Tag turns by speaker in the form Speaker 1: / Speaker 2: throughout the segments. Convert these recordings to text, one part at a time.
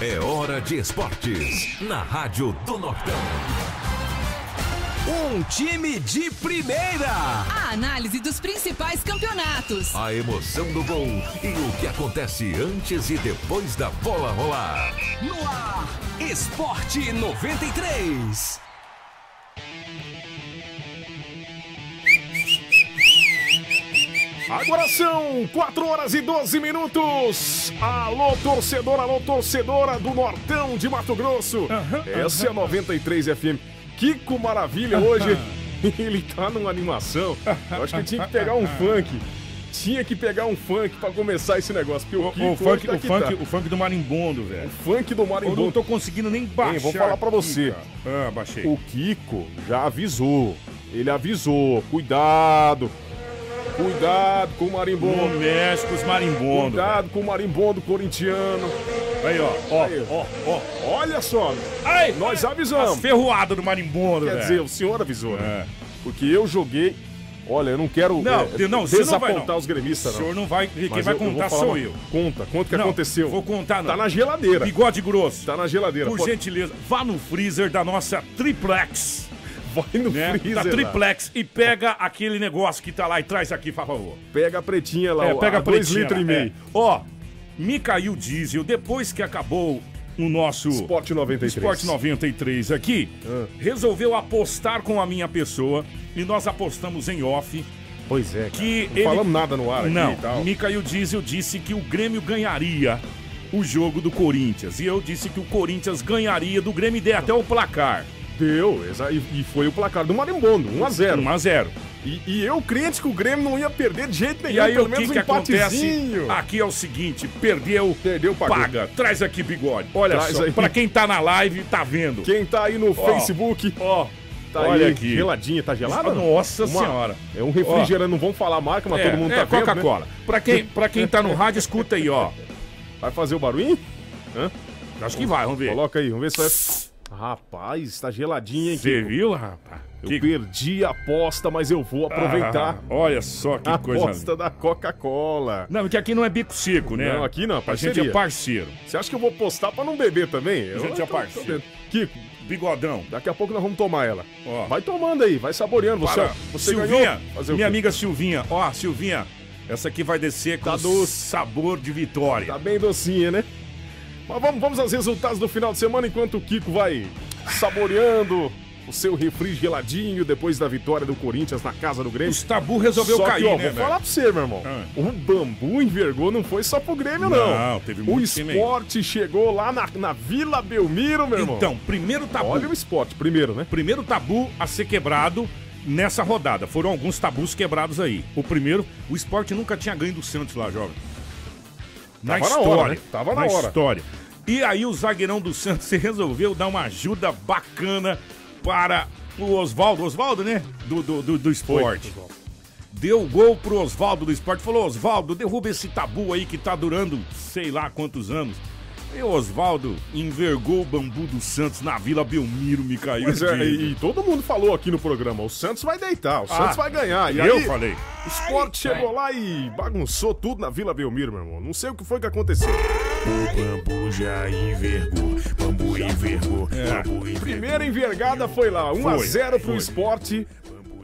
Speaker 1: É hora de esportes, na Rádio do Nortão.
Speaker 2: Um time de primeira.
Speaker 3: A análise dos principais campeonatos.
Speaker 1: A emoção do gol e o que acontece antes e depois da bola rolar.
Speaker 2: No ar, Esporte 93.
Speaker 4: Agora são 4 horas e 12 minutos. Alô, torcedora do Nortão de Mato Grosso. Essa é a 93 FM. Kiko Maravilha hoje, ele tá numa animação. Eu acho que tinha que pegar um funk. Tinha que pegar um funk pra começar esse negócio. Porque
Speaker 5: o funk do marimbondo, velho.
Speaker 4: O funk do marimbondo.
Speaker 5: Eu não tô conseguindo nem baixar.
Speaker 4: Vou falar pra você.
Speaker 5: Baixei.
Speaker 4: O Kiko já avisou. Ele avisou. Cuidado com o marimbondo.
Speaker 5: Não mexe com os marimbondos.
Speaker 4: Cuidado com o marimbondo corintiano.
Speaker 5: Aí, ó.
Speaker 4: Olha só.
Speaker 5: Ai,
Speaker 4: nós avisamos.
Speaker 5: As ferroadas do marimbondo, velho.
Speaker 4: Quer dizer, o senhor avisou, né? Porque eu joguei. Olha, eu não quero desapontar os gremistas, não.
Speaker 5: O senhor não vai. Quem vai contar sou eu.
Speaker 4: Conta o que aconteceu.
Speaker 5: Vou contar, não.
Speaker 4: Tá na geladeira.
Speaker 5: Bigode grosso.
Speaker 4: Tá na geladeira.
Speaker 5: Por gentileza, vá no freezer da nossa Triplex.
Speaker 4: Vai no freezer.
Speaker 5: Da Triplex e pega aquele negócio que tá lá e traz aqui, por favor.
Speaker 4: Pega a pretinha lá,
Speaker 5: pega a
Speaker 4: 2,5
Speaker 5: pretinha
Speaker 4: litros.
Speaker 5: Ó, me caiu o diesel depois que acabou o nosso
Speaker 4: Esporte 93.
Speaker 5: Esporte 93 aqui, resolveu apostar com a minha pessoa e nós apostamos em off.
Speaker 4: Pois é,
Speaker 5: que
Speaker 4: não falamos nada no ar aqui
Speaker 5: não,
Speaker 4: e tal.
Speaker 5: Micael Diesel disse que o Grêmio ganharia o jogo do Corinthians e eu disse que o Corinthians ganharia do Grêmio e dei até o placar.
Speaker 4: Deu, e foi o placar do marimbondo, 1-0.
Speaker 5: 1-0.
Speaker 4: E eu crente que o Grêmio não ia perder de jeito nenhum.
Speaker 5: E aí
Speaker 4: pelo
Speaker 5: o
Speaker 4: menos
Speaker 5: que
Speaker 4: um
Speaker 5: acontece
Speaker 4: empatezinho.
Speaker 5: aqui é o seguinte, perdeu,
Speaker 4: pagou.
Speaker 5: paga. Traz aqui, Bigode. Olha
Speaker 4: Traz
Speaker 5: só,
Speaker 4: aí.
Speaker 5: pra quem tá na live, tá vendo.
Speaker 4: Quem tá aí no Facebook, tá
Speaker 5: olha
Speaker 4: aí,
Speaker 5: aqui.
Speaker 4: Geladinha, tá gelada?
Speaker 5: Nossa senhora.
Speaker 4: É um refrigerante, não vamos falar a marca, mas todo mundo tá vendo,
Speaker 5: Coca-Cola.
Speaker 4: né?
Speaker 5: Pra quem tá no rádio, escuta aí, ó.
Speaker 4: Vai fazer o barulho?
Speaker 5: Acho que vai, vamos ver.
Speaker 4: Coloca aí, vamos ver se vai... Rapaz, tá geladinha, hein,
Speaker 5: Você
Speaker 4: Kiko?
Speaker 5: viu, rapaz?
Speaker 4: Eu perdi a aposta, mas eu vou aproveitar.
Speaker 5: Olha só que
Speaker 4: a
Speaker 5: coisa.
Speaker 4: aposta da Coca-Cola.
Speaker 5: Não, porque aqui não é bico seco, né?
Speaker 4: Não, aqui não,
Speaker 5: A
Speaker 4: parceria.
Speaker 5: gente é parceiro.
Speaker 4: Você acha que eu vou postar pra não beber também?
Speaker 5: A gente é parceiro.
Speaker 4: Kiko,
Speaker 5: Bigodão.
Speaker 4: daqui a pouco nós vamos tomar ela.
Speaker 5: Ó.
Speaker 4: Vai tomando aí, vai saboreando. Você
Speaker 5: Silvinha,
Speaker 4: ganhou? Fazer o
Speaker 5: minha
Speaker 4: quê?
Speaker 5: amiga Silvinha. Ó, Silvinha, essa aqui vai descer com
Speaker 4: Tá doce.
Speaker 5: sabor de vitória.
Speaker 4: Tá bem docinha, né? Mas vamos aos resultados do final de semana, enquanto o Kiko vai saboreando o seu refri geladinho depois da vitória do Corinthians na casa do Grêmio.
Speaker 5: O tabu resolveu
Speaker 4: Só
Speaker 5: cair,
Speaker 4: que, ó,
Speaker 5: né,
Speaker 4: vou falar pra você, meu irmão. O Bambu envergou, não foi só pro Grêmio, não.
Speaker 5: Não, teve muito
Speaker 4: O
Speaker 5: time aí.
Speaker 4: Sport chegou lá na Vila Belmiro, meu irmão.
Speaker 5: Então, primeiro tabu.
Speaker 4: Olha o Sport, primeiro, né?
Speaker 5: Primeiro tabu a ser quebrado nessa rodada. Foram alguns tabus quebrados aí. O primeiro, o Sport nunca tinha ganho do Santos lá, jovem. Na
Speaker 4: Tava na
Speaker 5: história.
Speaker 4: hora, né? Tava na hora.
Speaker 5: História. E aí o zagueirão do Santos resolveu dar uma ajuda bacana para o Oswaldo, né? Do Sport. Deu o gol pro Oswaldo do Sport. Falou, Oswaldo, derruba esse tabu aí que tá durando sei lá quantos anos. E o Oswaldo envergou o Bambu do Santos na Vila Belmiro, Micael.
Speaker 4: Pois é, e todo mundo falou aqui no programa, o Santos vai deitar, o Santos vai ganhar. E
Speaker 5: eu
Speaker 4: aí,
Speaker 5: falei.
Speaker 4: O Sport chegou lá e bagunçou tudo na Vila Belmiro, meu irmão. Não sei o que foi que aconteceu.
Speaker 6: O Bambu já envergou, Bambu envergou, Bambu envergou.
Speaker 4: Primeira envergada foi lá, 1-0 pro Sport.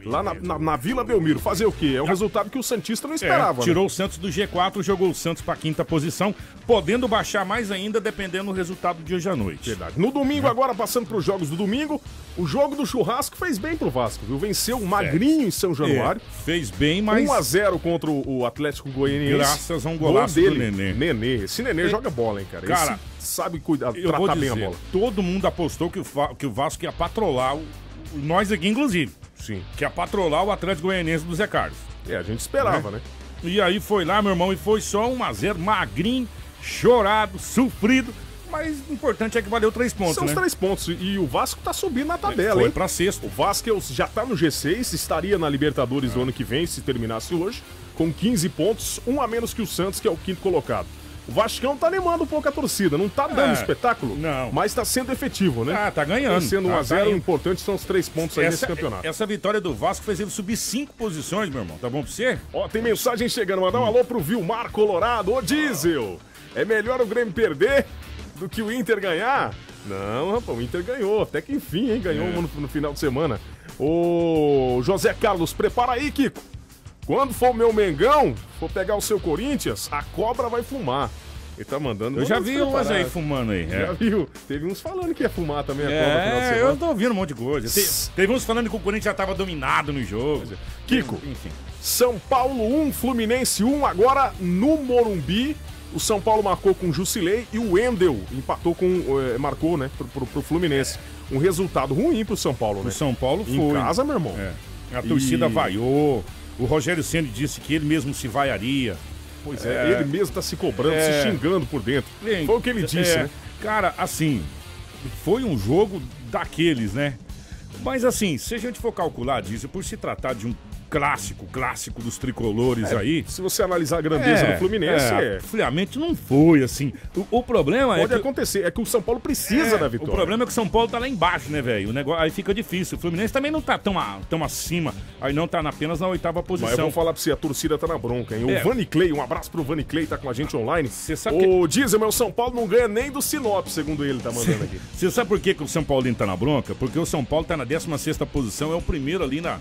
Speaker 4: Lá na Vila Belmiro. Fazer o quê? É um resultado que o Santista não esperava.
Speaker 5: Tirou o Santos do G4, jogou o Santos pra quinta posição, podendo baixar mais ainda dependendo do resultado de hoje à noite.
Speaker 4: Verdade. No domingo, agora passando pros jogos do domingo, o jogo do churrasco fez bem pro Vasco, viu? Venceu o Magrinho em São Januário.
Speaker 5: Fez bem, mas
Speaker 4: 1-0 contra o Atlético Goianiense.
Speaker 5: graças a um golaço do Nenê.
Speaker 4: Nenê. Esse Nenê joga bola, hein, cara?
Speaker 5: Cara,
Speaker 4: esse sabe cuidar,
Speaker 5: Eu vou
Speaker 4: tratar
Speaker 5: dizer,
Speaker 4: bem a bola.
Speaker 5: todo mundo apostou que o Vasco ia patrolar, nós aqui inclusive,
Speaker 4: Sim.
Speaker 5: que ia patrolar o Atlético Goianiense do Zé Carlos.
Speaker 4: É, a gente esperava, né?
Speaker 5: E aí foi lá, meu irmão, e foi só 1-0, magrinho, chorado, sofrido, mas o importante é que valeu 3 pontos,
Speaker 4: São
Speaker 5: né?
Speaker 4: os 3 pontos. E o Vasco tá subindo na tabela,
Speaker 5: Foi
Speaker 4: hein?
Speaker 5: pra sexto.
Speaker 4: O Vasco já tá no G6, estaria na Libertadores do ano que vem, se terminasse hoje, com 15 pontos, um a menos que o Santos, que é o quinto colocado. O Vascão tá animando um pouco a torcida, não tá dando espetáculo,
Speaker 5: não.
Speaker 4: mas tá sendo efetivo, né?
Speaker 5: Ah, tá ganhando.
Speaker 4: Sendo
Speaker 5: Tá
Speaker 4: 1-0, o
Speaker 5: indo.
Speaker 4: importante são os 3 pontos aí nesse campeonato.
Speaker 5: Essa vitória do Vasco fez ele subir 5 posições, meu irmão. Tá bom pra você?
Speaker 4: Ó, tem mensagem chegando, mandar um alô pro Vilmar Colorado. Ô, Diesel, é melhor o Grêmio perder do que o Inter ganhar? Não, rapaz, o Inter ganhou. Até que enfim, hein? Ganhou uma no final de semana. Ô, José Carlos, prepara aí, Kiko. Quando for o meu Mengão, for pegar o seu Corinthians, a cobra vai fumar. Ele tá mandando...
Speaker 5: Eu já vi umas aí fumando aí.
Speaker 4: Já viu? Teve uns falando que ia fumar também a cobra no final de semana.
Speaker 5: Eu tô ouvindo um monte de coisa. Teve uns falando que o Corinthians já tava dominado no jogo.
Speaker 4: Kiko,
Speaker 5: enfim.
Speaker 4: São Paulo 1, Fluminense 1, agora no Morumbi. O São Paulo marcou com o Jusilei e o Wendel empatou marcou, né, pro Fluminense. Um resultado ruim pro São Paulo, né?
Speaker 5: O São Paulo foi.
Speaker 4: Em casa, meu irmão.
Speaker 5: A torcida vaiou. O Rogério Ceni disse que ele mesmo se vaiaria.
Speaker 4: Pois é, ele mesmo tá se cobrando, se xingando por dentro. Foi o que ele disse, né?
Speaker 5: Cara, assim, foi um jogo daqueles, né? Mas assim, se a gente for calcular disso, por se tratar de um clássico dos tricolores aí.
Speaker 4: Se você analisar a grandeza do Fluminense,
Speaker 5: friamente não foi assim. O problema
Speaker 4: pode acontecer, é que o São Paulo precisa da vitória.
Speaker 5: O problema é que o São Paulo tá lá embaixo, né, velho? O negócio aí fica difícil. O Fluminense também não tá tão acima, aí não tá apenas na 8ª posição.
Speaker 4: Mas eu vou falar pra você, a torcida tá na bronca, hein? O Vani Clay, um abraço pro Vani Clay, tá com a gente online.
Speaker 5: Você sabe
Speaker 4: o Diesel, mas o São Paulo não ganha nem do Sinop, segundo ele, tá mandando aqui.
Speaker 5: Você sabe por que o São Paulino tá na bronca? Porque o São Paulo tá na 16ª posição, é o primeiro ali na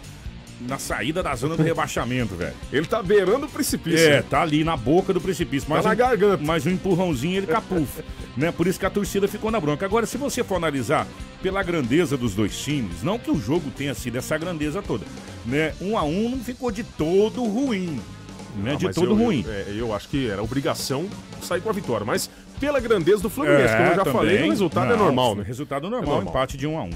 Speaker 5: saída da zona do rebaixamento, velho.
Speaker 4: Ele tá beirando o precipício.
Speaker 5: Tá ali na boca do precipício.
Speaker 4: Tá na garganta.
Speaker 5: Mas um empurrãozinho ele capufa, né? Por isso que a torcida ficou na bronca. Agora, se você for analisar pela grandeza dos dois times, não que o jogo tenha sido essa grandeza toda, né? 1-1 não ficou de todo ruim, né? De todo ruim.
Speaker 4: Eu acho que era obrigação sair com a vitória, mas pela grandeza do Fluminense, como eu já falei, o resultado é normal, né?
Speaker 5: Resultado normal, empate de 1-1.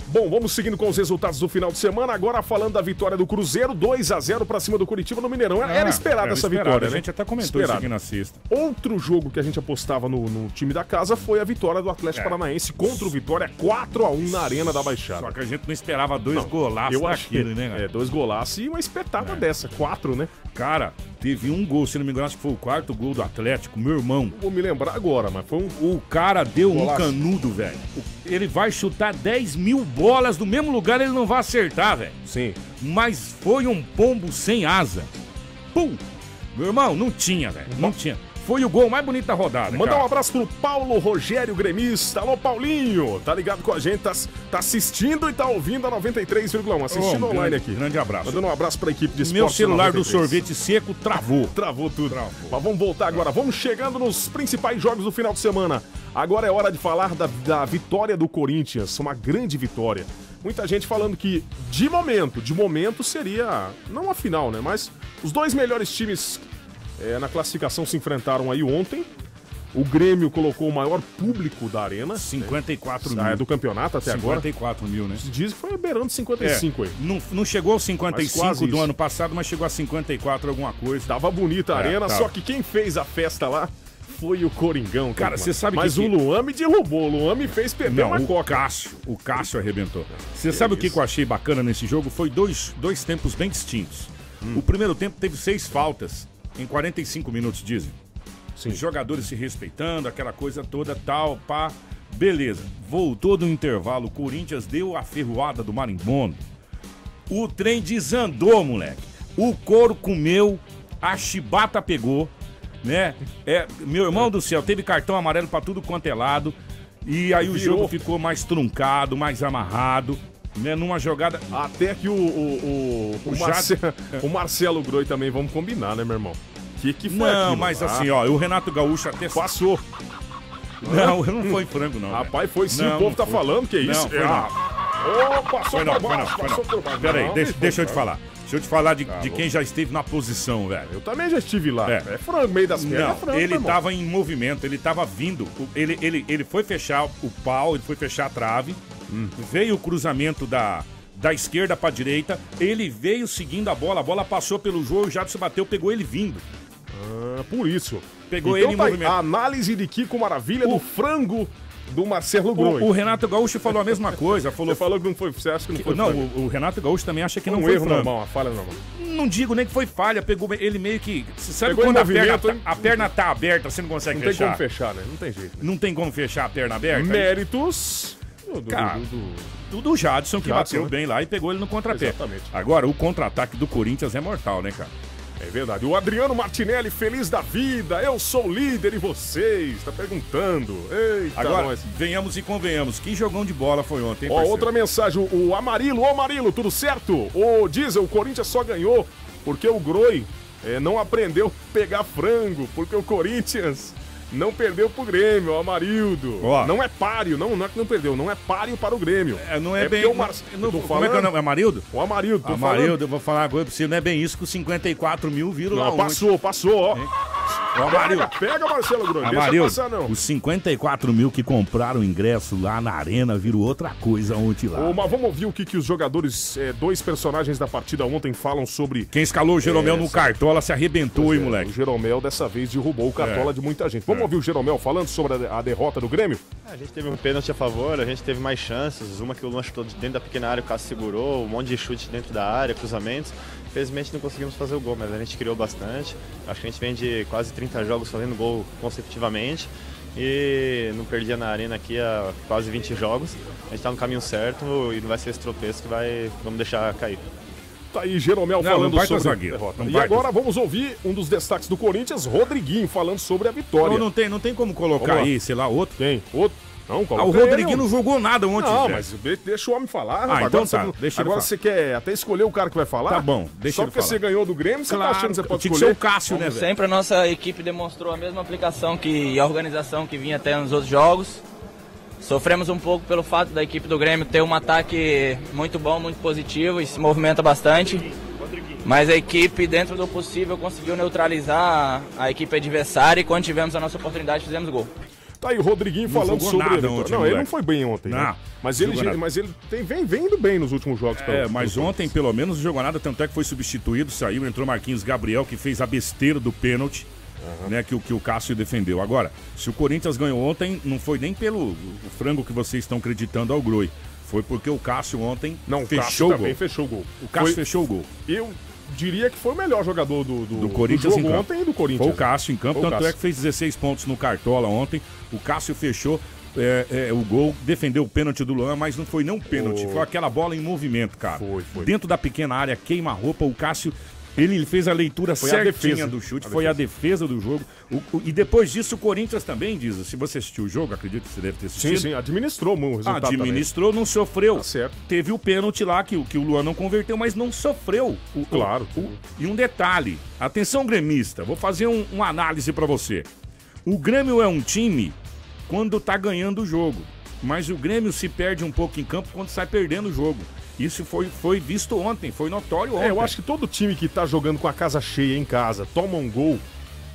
Speaker 4: Bom, vamos seguindo com os resultados do final de semana. Agora falando da vitória do Cruzeiro, 2-0 pra cima do Curitiba no Mineirão. Era esperada essa vitória,
Speaker 5: né? A gente até comentou isso aqui na sexta.
Speaker 4: Outro jogo que a gente apostava no time da casa foi a vitória do Atlético Paranaense contra o Vitória, 4-1 na Arena da Baixada.
Speaker 5: Só que a gente não esperava dois golaços daquele, né, cara?
Speaker 4: 2 golaços e uma espetada dessa, 4, né?
Speaker 5: Cara, teve um gol, se não me engano, acho que foi o 4º gol do Atlético, meu irmão.
Speaker 4: Não vou me lembrar agora, mas foi
Speaker 5: O cara deu um canudo, velho. Ele vai chutar 10.000 bolas do mesmo lugar, ele não vai acertar, velho.
Speaker 4: Sim.
Speaker 5: Mas foi um pombo sem asa. Pum! Meu irmão, não tinha, velho. Não tinha. Foi o gol mais bonito da rodada.
Speaker 4: Mandar um abraço pro Paulo Rogério Gremista. Alô, Paulinho. Tá ligado com a gente, tá assistindo e tá ouvindo a 93,1. Assistindo online aqui.
Speaker 5: Grande abraço.
Speaker 4: Mandando um abraço pra equipe de esporte.
Speaker 5: Meu celular do sorvete seco travou.
Speaker 4: Travou tudo. Mas vamos voltar agora. Vamos chegando nos principais jogos do final de semana. Agora é hora de falar da vitória do Corinthians. Uma grande vitória. Muita gente falando que, de momento seria, não a final, né? Mas os dois melhores times na classificação se enfrentaram aí ontem. O Grêmio colocou o maior público da arena.
Speaker 5: 54 mil.
Speaker 4: Do campeonato até
Speaker 5: 54 mil, né?
Speaker 4: Diz que foi beirando 55 aí.
Speaker 5: Não chegou aos 55 do ano passado, mas chegou a 54 alguma coisa.
Speaker 4: Tava bonita a arena, só que quem fez a festa lá foi o Coringão.
Speaker 5: Cara, você sabe
Speaker 4: mas o Luan me derrubou, o Luan me fez perder uma coca.
Speaker 5: O Cássio arrebentou. Você sabe o que eu achei bacana nesse jogo? Foi dois tempos bem distintos. O primeiro tempo teve 6 faltas em 45 minutos, dizem.
Speaker 4: Sim.
Speaker 5: Os jogadores se respeitando, aquela coisa toda, tal, pá. Beleza. Voltou do intervalo, o Corinthians deu a ferroada do marimbondo. O trem desandou, moleque. O couro comeu, a chibata pegou, né? Meu irmão do céu, teve cartão amarelo pra tudo quanto é lado. E aí o jogo ficou mais truncado, mais amarrado, né? Numa jogada...
Speaker 4: Até que o Marcelo Groi também, vamos combinar, né, meu irmão? Que foi aquilo?
Speaker 5: Mas assim, ó, o Renato Gaúcho até...
Speaker 4: Passou.
Speaker 5: Não foi frango, não.
Speaker 4: Rapaz, foi sim, o povo tá falando, que isso?
Speaker 5: Não, foi não.
Speaker 4: Passou por baixo.
Speaker 5: Peraí, deixa eu te falar. Deixa eu te falar de quem já esteve na posição, velho.
Speaker 4: Eu também já estive lá. É frango, meio das pernas.
Speaker 5: Não,
Speaker 4: frango,
Speaker 5: ele tava em movimento, ele tava vindo. Ele foi fechar o pau, ele foi fechar a trave. Veio o cruzamento da esquerda pra direita. Ele veio seguindo a bola passou pelo jogo, o Jadson bateu, pegou ele vindo.
Speaker 4: Por isso.
Speaker 5: Pegou ele em movimento.
Speaker 4: A análise de Kiko Maravilha do frango do Marcelo Groi.
Speaker 5: O Renato Gaúcho falou a mesma coisa.
Speaker 4: Você falou que não foi. Você acha que não foi?
Speaker 5: Não, o Renato Gaúcho também acha que não foi
Speaker 4: um erro
Speaker 5: frango.
Speaker 4: normal, uma falha normal.
Speaker 5: Não digo nem que foi falha, pegou ele meio que... Você sabe
Speaker 4: pegou
Speaker 5: quando
Speaker 4: a
Speaker 5: perna tá aberta, você não consegue fechar?
Speaker 4: Não tem como fechar, né? Não tem jeito.
Speaker 5: Não tem como fechar a perna aberta?
Speaker 4: Méritos...
Speaker 5: do Jadson, que bateu bem lá e pegou ele no contrapé.
Speaker 4: Exatamente.
Speaker 5: Agora, o contra-ataque do Corinthians é mortal, né, cara?
Speaker 4: É verdade. O Adriano Martinelli, feliz da vida. Eu sou o líder e vocês? Tá perguntando. Eita,
Speaker 5: Agora,
Speaker 4: nós.
Speaker 5: venhamos e convenhamos. Que jogão de bola foi ontem, hein,
Speaker 4: Ó,
Speaker 5: parceiro?
Speaker 4: outra mensagem. O Amarilo. Ô, Amarilo, tudo certo? O Diesel, o Corinthians só ganhou porque o Groi não aprendeu a pegar frango. Porque o Corinthians não perdeu pro Grêmio, o Amarildo.
Speaker 5: Ó.
Speaker 4: Não é páreo, não é que não perdeu, não é páreo para o Grêmio.
Speaker 5: Não é bem...
Speaker 4: porque o
Speaker 5: Como é que é o nome? Amarildo?
Speaker 4: O Amarildo, tô
Speaker 5: Amarildo, eu vou falar uma coisa pra você, não é bem isso que os 54 mil viram lá
Speaker 4: falando.
Speaker 5: ontem.
Speaker 4: Passou, ó.
Speaker 5: Ô, Amarildo.
Speaker 4: Pega, Marcelo Groi, deixa
Speaker 5: Amarildo,
Speaker 4: passar não.
Speaker 5: os 54 mil que compraram ingresso lá na arena viram outra coisa ontem lá.
Speaker 4: Mas vamos ouvir o que os jogadores, dois personagens da partida ontem falam sobre...
Speaker 5: Quem escalou o Jeromel no Cartola se arrebentou, hein,
Speaker 4: O
Speaker 5: moleque?
Speaker 4: Jeromel dessa vez derrubou o Cartola de muita gente. Vamos ouvir o Jeromel falando sobre a derrota do Grêmio?
Speaker 7: A gente teve um pênalti a favor, a gente teve mais chances. Uma que o Luan chutou dentro da pequena área, o Cássio segurou, um monte de chute dentro da área, cruzamentos. Infelizmente não conseguimos fazer o gol, mas a gente criou bastante. Acho que a gente vem de quase 30 jogos fazendo gol consecutivamente. E não perdia na arena aqui há quase 20 jogos. A gente está no caminho certo e não vai ser esse tropeço que vamos deixar cair.
Speaker 4: Tá aí Jeromel
Speaker 5: Não,
Speaker 4: falando
Speaker 5: não
Speaker 4: sobre a
Speaker 5: zagueiro.
Speaker 4: derrota.
Speaker 5: Não
Speaker 4: E
Speaker 5: vai
Speaker 4: agora vamos ouvir um dos destaques do Corinthians, Rodriguinho, falando sobre a vitória.
Speaker 5: Não tem como colocar
Speaker 4: Vamos lá.
Speaker 5: aí, sei lá, outro.
Speaker 4: Quem? Outro? Não,
Speaker 5: O
Speaker 4: coloca
Speaker 5: Rodriguinho
Speaker 4: ele.
Speaker 5: não jogou nada ontem,
Speaker 4: Não,
Speaker 5: velho.
Speaker 4: mas deixa o homem falar.
Speaker 5: Ah, então
Speaker 4: agora
Speaker 5: tá,
Speaker 4: você,
Speaker 5: deixa ele
Speaker 4: agora
Speaker 5: falar.
Speaker 4: você quer até escolher o cara que vai falar?
Speaker 5: Tá bom, deixa
Speaker 4: Só
Speaker 5: ele
Speaker 4: porque
Speaker 5: falar.
Speaker 4: você ganhou do Grêmio, você tá achando que você pode
Speaker 5: tinha que ser
Speaker 4: escolher?
Speaker 5: o Cássio, né,
Speaker 8: Como
Speaker 5: velho?
Speaker 8: sempre, a nossa equipe demonstrou a mesma aplicação e a organização que vinha até nos outros jogos. Sofremos um pouco pelo fato da equipe do Grêmio ter um ataque muito bom, muito positivo e se movimenta bastante. Mas a equipe, dentro do possível, conseguiu neutralizar a equipe adversária e quando tivemos a nossa oportunidade, fizemos gol.
Speaker 4: Tá aí o Rodriguinho
Speaker 5: Não
Speaker 4: falando
Speaker 5: jogou
Speaker 4: sobre...
Speaker 5: nada ontem,
Speaker 4: não, ele
Speaker 5: moleque.
Speaker 4: não foi bem ontem,
Speaker 5: Não,
Speaker 4: né? Mas
Speaker 5: jogou nada.
Speaker 4: ele vem indo bem nos últimos jogos.
Speaker 5: Mas ontem, pelo menos, não jogou nada, tanto é que foi substituído, saiu, entrou Marquinhos Gabriel, que fez a besteira do pênalti, né, que o Cássio defendeu. Agora, se o Corinthians ganhou ontem, não foi nem pelo o frango que vocês estão acreditando ao Groi. Foi porque o Cássio ontem fechou o gol.
Speaker 4: também fechou o gol.
Speaker 5: O Cássio fechou o gol.
Speaker 4: Eu diria que foi o melhor jogador do
Speaker 5: Corinthians
Speaker 4: jogo
Speaker 5: em campo.
Speaker 4: ontem e do Corinthians.
Speaker 5: Foi o Cássio em campo,
Speaker 4: Foi o
Speaker 5: tanto
Speaker 4: Cássio.
Speaker 5: é que fez 16 pontos no Cartola ontem. O Cássio fechou o gol, defendeu o pênalti do Luan, mas não foi nem um pênalti, foi aquela bola em movimento, cara.
Speaker 4: Foi.
Speaker 5: Dentro da pequena área, queima-roupa, o Cássio, ele fez a leitura
Speaker 4: Foi a
Speaker 5: certinha
Speaker 4: defesa.
Speaker 5: do chute, foi a defesa do jogo. E depois disso o Corinthians também, diz, se você assistiu o jogo, acredito que você deve ter assistido.
Speaker 4: Sim, administrou o resultado
Speaker 5: Administrou, não sofreu.
Speaker 4: Tá certo.
Speaker 5: Teve o pênalti lá que o Luan não converteu, mas não sofreu.
Speaker 4: Claro.
Speaker 5: E um detalhe, atenção gremista, vou fazer uma análise pra você. O Grêmio é um time quando tá ganhando o jogo, mas o Grêmio se perde um pouco em campo quando sai perdendo o jogo. Isso foi visto ontem, foi notório ontem.
Speaker 4: Eu acho que todo time que tá jogando com a casa cheia em casa, toma um gol,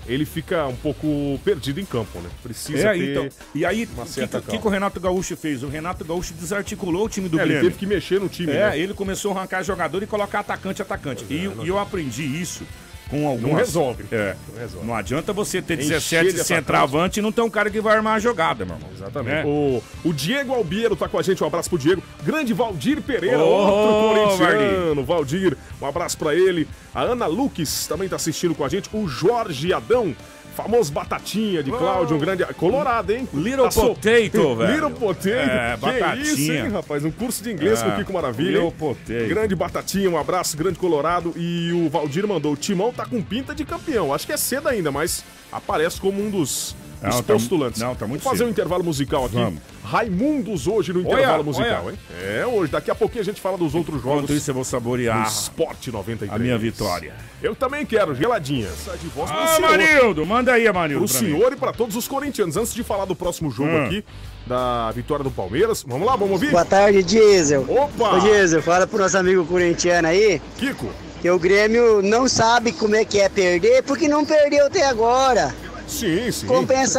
Speaker 4: ele fica um pouco perdido em campo, né? Precisa ter
Speaker 5: então. E aí,
Speaker 4: uma
Speaker 5: o
Speaker 4: certa
Speaker 5: que o Renato Gaúcho fez? O Renato Gaúcho desarticulou o time do
Speaker 4: ele
Speaker 5: Grêmio.
Speaker 4: teve que mexer no time, né?
Speaker 5: Ele começou a arrancar jogador e colocar atacante. E eu aprendi isso com algumas...
Speaker 4: Não resolve.
Speaker 5: Não resolve. Não adianta você ter
Speaker 4: Encher
Speaker 5: 17
Speaker 4: de
Speaker 5: centroavante e não ter um cara que vai armar a jogada, meu irmão.
Speaker 4: Exatamente.
Speaker 5: Né?
Speaker 4: O Diego Albiero tá com a gente, um abraço pro Diego. Grande Valdir Pereira,
Speaker 5: Ô,
Speaker 4: outro corintiano. Valdir, um abraço pra ele. A Ana Luques também tá assistindo com a gente. O Jorge Adão, famoso Batatinha de Cláudio, um grande... Colorado, hein?
Speaker 5: Little Potato, velho.
Speaker 4: Little Potato.
Speaker 5: Batatinha.
Speaker 4: Que isso, hein, rapaz? Um curso de inglês com o Kiko Maravilha,
Speaker 5: Little
Speaker 4: hein?
Speaker 5: Potato.
Speaker 4: Grande Batatinha, um abraço, grande Colorado. E o Valdir mandou, o Timão tá com pinta de campeão. Acho que é cedo ainda, mas aparece como um dos postulantes.
Speaker 5: Tá muito
Speaker 4: Vamos fazer
Speaker 5: cedo.
Speaker 4: um intervalo musical aqui.
Speaker 5: Vamos.
Speaker 4: Raimundos hoje no intervalo musical, hein? É, hoje. Daqui a pouquinho a gente fala dos outros jogos
Speaker 5: Enquanto isso eu vou
Speaker 4: do
Speaker 5: saborear
Speaker 4: Sport 93.
Speaker 5: a minha vitória.
Speaker 4: Eu também quero, geladinha. Essa de voz pro senhor.
Speaker 5: Amarildo, manda aí, Amarildo.
Speaker 4: Pro
Speaker 5: pra mim.
Speaker 4: senhor e pra todos os corintianos. Antes de falar do próximo jogo aqui, da vitória do Palmeiras, vamos lá, vamos ouvir?
Speaker 9: Boa tarde, Diesel.
Speaker 4: Opa!
Speaker 9: Ô, Diesel, fala pro nosso amigo corintiano aí
Speaker 4: Kiko.
Speaker 9: que o Grêmio não sabe como é que é perder porque não perdeu até agora.
Speaker 4: Sim, sim.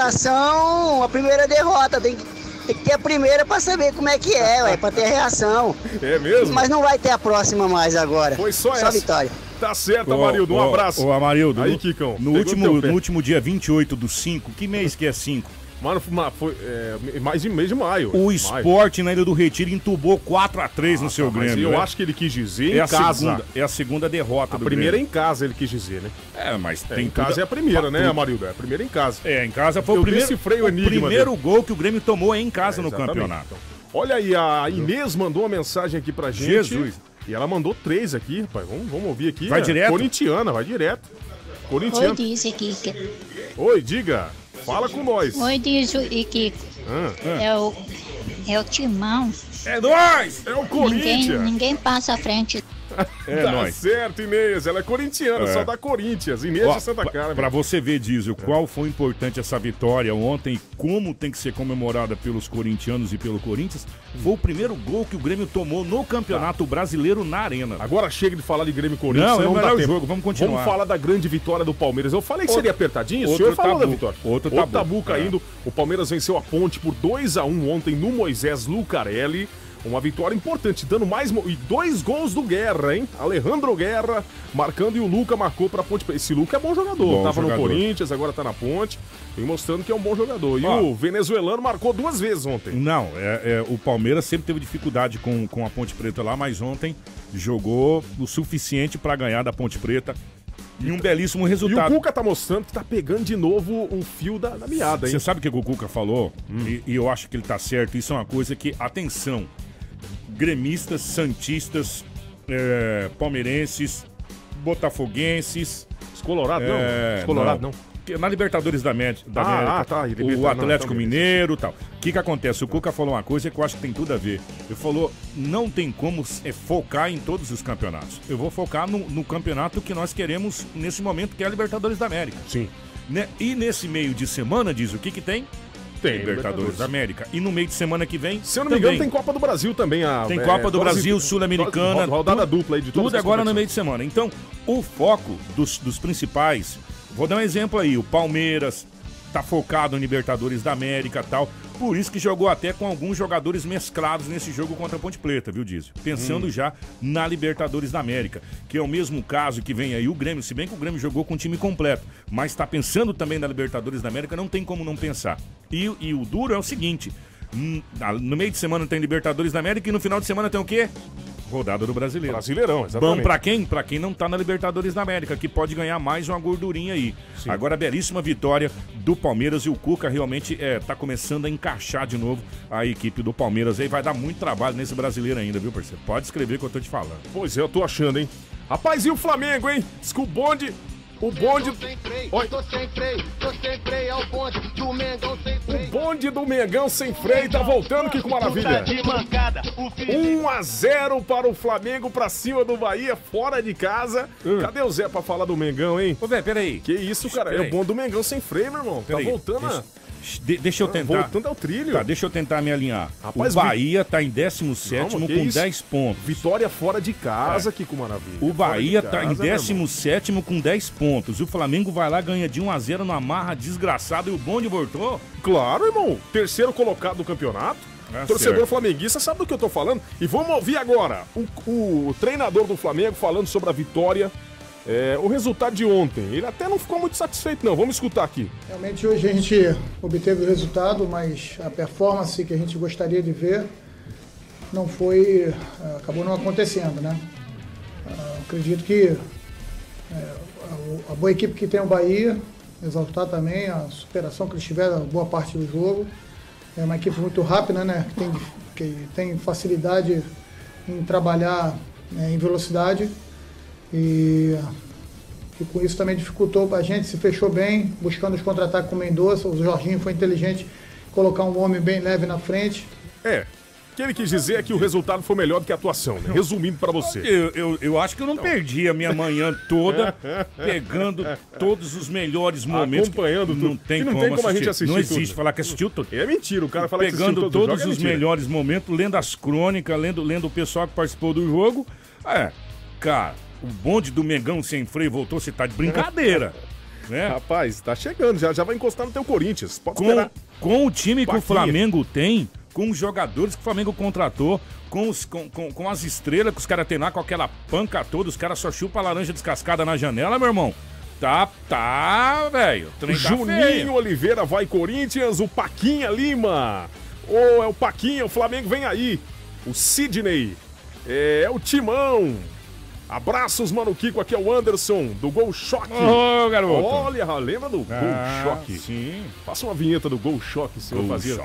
Speaker 9: Compensação, a primeira derrota. Tem que ter a primeira pra saber como é que é, ué, pra ter reação.
Speaker 4: É mesmo?
Speaker 9: Mas não vai ter a próxima mais agora.
Speaker 4: Foi só essa.
Speaker 9: vitória.
Speaker 4: Tá certo, Amarildo. Um abraço.
Speaker 5: Ô, Amarildo.
Speaker 4: Aí, Kikão.
Speaker 5: No
Speaker 4: pegou teu pé.
Speaker 5: último dia 28 do 5, que mês que é 5?
Speaker 4: Mano, foi mais de mês de maio.
Speaker 5: O Sport na Ilha do Retiro entubou 4-3 no seu
Speaker 4: Mas
Speaker 5: Grêmio.
Speaker 4: eu
Speaker 5: né?
Speaker 4: acho que ele quis dizer
Speaker 5: É
Speaker 4: em casa.
Speaker 5: É a segunda derrota
Speaker 4: A
Speaker 5: do
Speaker 4: primeira
Speaker 5: Grêmio.
Speaker 4: em casa ele quis dizer, né?
Speaker 5: Mas
Speaker 4: Em casa é a primeira, né, Amarildo? É a primeira em casa.
Speaker 5: Em casa foi
Speaker 4: Eu
Speaker 5: o primeiro,
Speaker 4: decifrei o enigma
Speaker 5: primeiro gol que o Grêmio tomou em casa no
Speaker 4: Exatamente.
Speaker 5: campeonato.
Speaker 4: Então, olha aí, a Inês mandou uma mensagem aqui pra gente.
Speaker 5: Jesus.
Speaker 4: E ela mandou 3 aqui, rapaz. Vamos ouvir aqui.
Speaker 5: Vai direto?
Speaker 4: Corintiana, vai direto. Corintiana.
Speaker 10: Oi, Dízio e Kiko.
Speaker 4: Oi, diga. Fala com nós.
Speaker 10: Oi, Dízio e Kiko. É o Timão.
Speaker 5: É nóis!
Speaker 4: É o Corinthians.
Speaker 10: Ninguém passa à frente.
Speaker 5: É
Speaker 4: Tá
Speaker 5: nóis.
Speaker 4: certo, Inês. Ela é corintiana, só da Corinthians. Inês
Speaker 5: Ó,
Speaker 4: de Santa Cara.
Speaker 5: Pra você ver, Diesel, qual foi importante essa vitória ontem, como tem que ser comemorada pelos corintianos e pelo Corinthians, foi o primeiro gol que o Grêmio tomou no Campeonato Brasileiro na Arena.
Speaker 4: Agora chega de falar de Grêmio e Corinthians.
Speaker 5: Não, é o
Speaker 4: dá
Speaker 5: melhor
Speaker 4: tempo.
Speaker 5: jogo, vamos continuar.
Speaker 4: Vamos falar da grande vitória do Palmeiras. Eu falei que seria apertadinho, o
Speaker 5: outro
Speaker 4: senhor falou
Speaker 5: tabu,
Speaker 4: da vitória.
Speaker 5: outro tabu.
Speaker 4: Caindo. O Palmeiras venceu a Ponte por 2-1 ontem no Moisés Lucarelli. Uma vitória importante, dando mais... E 2 gols do Guerra, hein? Alejandro Guerra marcando e o Luca marcou pra Ponte. Esse Luca é bom jogador. Tava no Corinthians, agora tá na Ponte. Vem mostrando que é um bom jogador. E o venezuelano marcou 2 vezes ontem.
Speaker 5: Não, o Palmeiras sempre teve dificuldade com a Ponte Preta lá, mas ontem jogou o suficiente pra ganhar da Ponte Preta. E um belíssimo resultado.
Speaker 4: E o Cuca tá mostrando que tá pegando de novo o fio da meada, hein?
Speaker 5: Você sabe o que o Cuca falou? E eu acho que ele tá certo. Isso é uma coisa que, atenção, gremistas, santistas, palmeirenses, botafoguenses...
Speaker 4: Os Colorado não? Os Colorado não.
Speaker 5: Na Libertadores da América,
Speaker 4: tá.
Speaker 5: o Atlético Mineiro e tal. O que acontece? O Cuca falou uma coisa que eu acho que tem tudo a ver. Ele falou, não tem como focar em todos os campeonatos. Eu vou focar no campeonato que nós queremos nesse momento, que é a Libertadores da América.
Speaker 4: Sim.
Speaker 5: Né? E nesse meio de semana, diz o que tem?
Speaker 4: Tem
Speaker 5: Libertadores da América. E no meio de semana que vem,
Speaker 4: se eu não me engano, tem Copa do Brasil também.
Speaker 5: Tem Copa do Brasil, Sul-Americana.
Speaker 4: Rodada dupla aí de todas
Speaker 5: tudo agora no meio de semana. Então, o foco dos principais... Vou dar um exemplo aí. O Palmeiras tá focado em Libertadores da América e tal. Por isso que jogou até com alguns jogadores mesclados nesse jogo contra a Ponte Preta, viu, Dízio? Pensando já na Libertadores da América, que é o mesmo caso que vem aí o Grêmio, se bem que o Grêmio jogou com o time completo, mas tá pensando também na Libertadores da América, não tem como não pensar. E o duro é o seguinte, no meio de semana tem Libertadores da América e no final de semana tem o quê? Rodada do Brasileiro.
Speaker 4: Brasileirão, exatamente.
Speaker 5: Bom pra quem? Pra quem não tá na Libertadores da América, que pode ganhar mais uma gordurinha aí. Sim. Agora, belíssima vitória do Palmeiras e o Cuca realmente tá começando a encaixar de novo a equipe do Palmeiras aí. Vai dar muito trabalho nesse brasileiro ainda, viu, parceiro? Pode escrever que eu tô te falando.
Speaker 4: Pois é, eu tô achando, hein? Rapaz, e o Flamengo, hein? Diz que o bonde... O bonde... Oi?
Speaker 11: Tô sem freio, é o bonde do Mengão sem freio.
Speaker 4: O bonde do Mengão sem freio tá voltando, que com maravilha. 1-0 para o Flamengo, pra cima do Bahia, fora de casa. Cadê o Zé pra falar do Mengão, hein?
Speaker 5: Ô, velho, peraí.
Speaker 4: Que isso, cara? É o bonde do Mengão sem freio, meu irmão. Tá voltando
Speaker 5: Deixa eu tentar.
Speaker 4: Voltando ao trilho.
Speaker 5: Tá, deixa eu tentar me alinhar.
Speaker 4: Rapaz,
Speaker 5: o Bahia tá em 17º com 10 pontos.
Speaker 4: Vitória fora de casa, que com maravilha.
Speaker 5: O Bahia tá em 17º com 10 pontos. O Flamengo vai lá, ganha de 1-0 numa marra desgraçada e o bonde voltou.
Speaker 4: Claro, irmão. Terceiro colocado do campeonato. Torcedor flamenguista sabe do que eu tô falando. E vamos ouvir agora o treinador do Flamengo falando sobre a vitória. O resultado de ontem, ele até não ficou muito satisfeito não, vamos escutar aqui.
Speaker 12: Realmente hoje a gente obteve o resultado, mas a performance que a gente gostaria de ver não foi, acabou não acontecendo, né? Acredito que a boa equipe que tem o Bahia, exaltar também a superação que eles tiveram boa parte do jogo. É uma equipe muito rápida, né? Que tem facilidade em trabalhar em velocidade. E com isso também dificultou a gente, se fechou bem, buscando os contra-ataques com o Mendonça. O Jorginho foi inteligente colocar um homem bem leve na frente.
Speaker 4: O que ele quis dizer é que o resultado foi melhor do que a atuação, né? Resumindo pra você.
Speaker 5: Eu acho que eu não perdi a minha manhã toda pegando todos os melhores momentos.
Speaker 4: Acompanhando tudo.
Speaker 5: Não tem como a gente assistir. Não existe tudo. Falar que assistiu tudo.
Speaker 4: É mentira, o cara fala que assistiu
Speaker 5: pegando todos os melhores momentos, lendo as crônicas, lendo o pessoal que participou do jogo. Cara, o bonde do Mengão sem freio voltou, você tá de brincadeira. Né?
Speaker 4: Rapaz, tá chegando, já vai encostar no teu Corinthians. Pode
Speaker 5: esperar. Com o time que o Flamengo tem, com os jogadores que o Flamengo contratou, com as estrelas que os caras têm lá, com aquela panca toda, os caras só chupam a laranja descascada na janela, meu irmão. Tá, velho.
Speaker 4: Juninho Oliveira vai Corinthians, o Paquinha Lima. É o Paquinha, o Flamengo vem aí. O Sidney, é o Timão. Abraços, mano, Kiko, aqui é o Anderson, do Gol Choque.
Speaker 5: Ô, garoto.
Speaker 4: Olha, lembra do Gol Choque?
Speaker 5: Sim.
Speaker 4: Passa uma vinheta do Gol Choque, se eu fazia.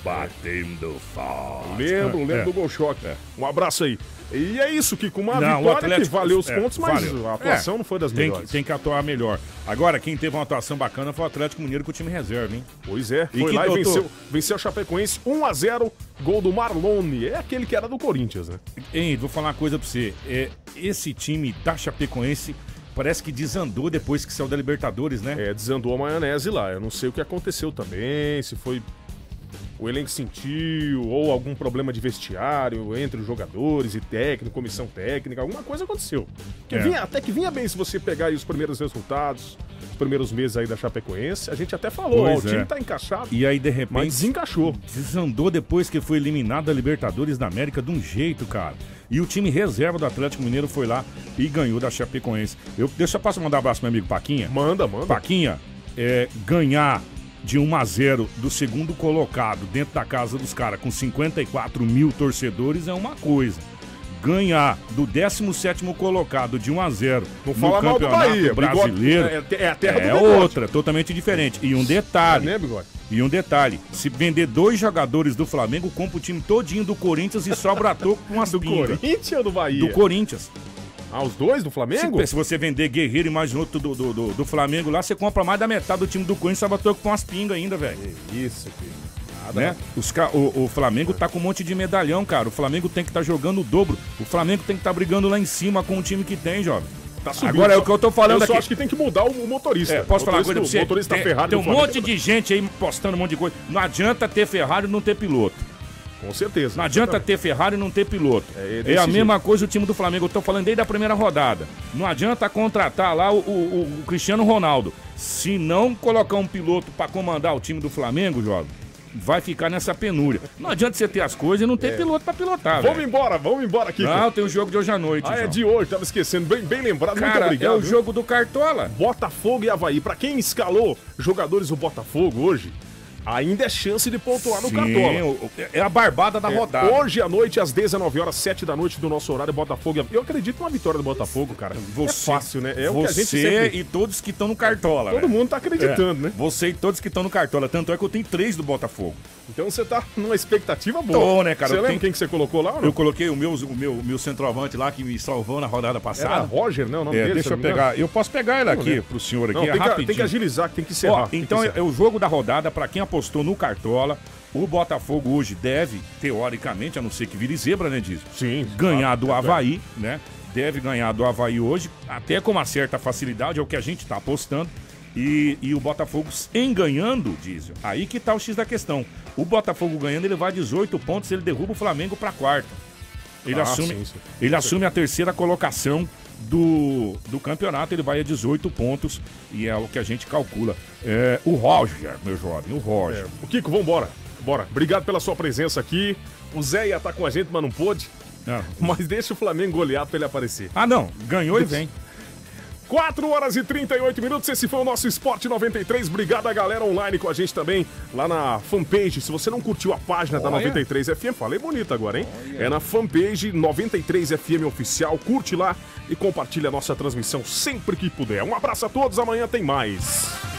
Speaker 5: batendo forte.
Speaker 4: Lembro do Gol Choque. Um abraço aí. E é isso, Kiko, uma
Speaker 5: Não,
Speaker 4: vitória
Speaker 5: Atlético,
Speaker 4: que valeu os pontos, mas
Speaker 5: valeu.
Speaker 4: a atuação não foi das melhores.
Speaker 5: Tem que atuar melhor. Agora, quem teve uma atuação bacana foi o Atlético Mineiro com o time reserva, hein?
Speaker 4: Pois é, foi lá e venceu a Chapecoense 1-0, gol do Marlone. É aquele que era do Corinthians, né?
Speaker 5: Hein, vou falar uma coisa pra você. Esse time da Chapecoense parece que desandou depois que saiu da Libertadores, né?
Speaker 4: Desandou a maionese lá. Eu não sei o que aconteceu também, se foi... o elenco sentiu, ou algum problema de vestiário entre os jogadores e técnico, comissão técnica, alguma coisa aconteceu. Até que vinha bem se você pegar aí os primeiros resultados, os primeiros meses aí da Chapecoense, a gente até falou, o time tá encaixado,
Speaker 5: e aí de repente
Speaker 4: mas desencaixou.
Speaker 5: Desandou depois que foi eliminado da Libertadores da América de um jeito, cara. E o time reserva do Atlético Mineiro foi lá e ganhou da Chapecoense. Deixa eu mandar um abraço pro meu amigo Paquinha.
Speaker 4: Manda.
Speaker 5: Paquinha, ganhar de 1-0 do segundo colocado dentro da casa dos caras com 54 mil torcedores é uma coisa. Ganhar do 17º colocado de 1-0 no Campeonato
Speaker 4: Bahia,
Speaker 5: Brasileiro
Speaker 4: é a terra do
Speaker 5: é outra, totalmente diferente. E um detalhe, se vender 2 jogadores do Flamengo, compra o time todinho do Corinthians e sobra a toco com umas pingas.
Speaker 4: Do Corinthians ou do Bahia?
Speaker 5: Do Corinthians.
Speaker 4: Os dois do Flamengo?
Speaker 5: Se você vender Guerreiro e mais outro do Flamengo lá, você compra mais da metade do time do Corinthians e sobra a toco com umas pingas ainda, velho.
Speaker 4: Isso, filho.
Speaker 5: Né? O Flamengo tá com um monte de medalhão, cara. O Flamengo tem que estar jogando o dobro. O Flamengo tem que estar brigando lá em cima com o time que tem, jovem.
Speaker 4: Tá subindo.
Speaker 5: Agora é o que eu tô falando aqui.
Speaker 4: Eu só acho que tem que mudar o motorista.
Speaker 5: Posso falar uma coisa pra você?
Speaker 4: O motorista Ferrari
Speaker 5: tem um monte de gente aí postando um monte de coisa. Não adianta ter Ferrari e não ter piloto.
Speaker 4: Com certeza.
Speaker 5: Não adianta ter Ferrari e não ter piloto. É a mesma coisa o time do Flamengo. Eu tô falando desde a primeira rodada. Não adianta contratar lá o Cristiano Ronaldo. Se não colocar um piloto pra comandar o time do Flamengo, jovem, vai ficar nessa penúria. Não adianta você ter as coisas e não ter piloto pra pilotar, velho.
Speaker 4: Vamos embora aqui.
Speaker 5: Não, tem o jogo de hoje à noite.
Speaker 4: É de hoje, tava esquecendo. Bem lembrado,
Speaker 5: cara,
Speaker 4: muito obrigado.
Speaker 5: É o jogo do Cartola.
Speaker 4: Botafogo e Avaí. Pra quem escalou jogadores do Botafogo hoje, ainda é chance de pontuar no Cartola.
Speaker 5: É a barbada da rodada.
Speaker 4: Hoje à noite, às 19 horas, 7 da noite do nosso horário, Botafogo. Eu acredito numa vitória do Botafogo, cara. É fácil, né? É o que a gente sempre...
Speaker 5: e todos que estão no Cartola.
Speaker 4: Todo mundo tá acreditando, né?
Speaker 5: Você e todos que estão no Cartola. Tanto é que eu tenho 3 do Botafogo.
Speaker 4: Então você tá numa expectativa boa.
Speaker 5: Tô, né, cara?
Speaker 4: Você lembra quem que você colocou lá ou não?
Speaker 5: Eu coloquei o meu centroavante lá que me salvou na rodada passada.
Speaker 4: Era Roger, né? O nome dele.
Speaker 5: Deixa eu pegar. Eu posso pegar ele aqui pro senhor aqui, rapidinho.
Speaker 4: Tem que agilizar, tem que encerrar.
Speaker 5: Então é o jogo da rodada, pra quem apostou no Cartola. O Botafogo hoje deve, teoricamente, a não ser que vire zebra, né, Diz?
Speaker 4: Sim.
Speaker 5: Ganhar do Avaí, né? Deve ganhar do Avaí hoje, até com uma certa facilidade, é o que a gente tá apostando. E o Botafogo em ganhando, Diesel, aí que tá o X da questão. O Botafogo ganhando, ele vai 18 pontos, ele derruba o Flamengo pra quarta. Ele assume a terceira colocação do campeonato, ele vai a 18 pontos e é o que a gente calcula. O Roger, meu jovem, o Roger.
Speaker 4: O Kiko, vambora. Bora. Obrigado pela sua presença aqui. O Zé ia estar com a gente, mas não pôde. Mas deixa o Flamengo golear pra ele aparecer.
Speaker 5: Não, ganhou e vem.
Speaker 4: 4 horas e 38 minutos, esse foi o nosso Esporte 93. Obrigado a galera online com a gente também, lá na fanpage. Se você não curtiu a página da 93 FM, falei bonito agora, hein? É na fanpage 93 FM Oficial, curte lá e compartilha a nossa transmissão sempre que puder. Um abraço a todos, amanhã tem mais.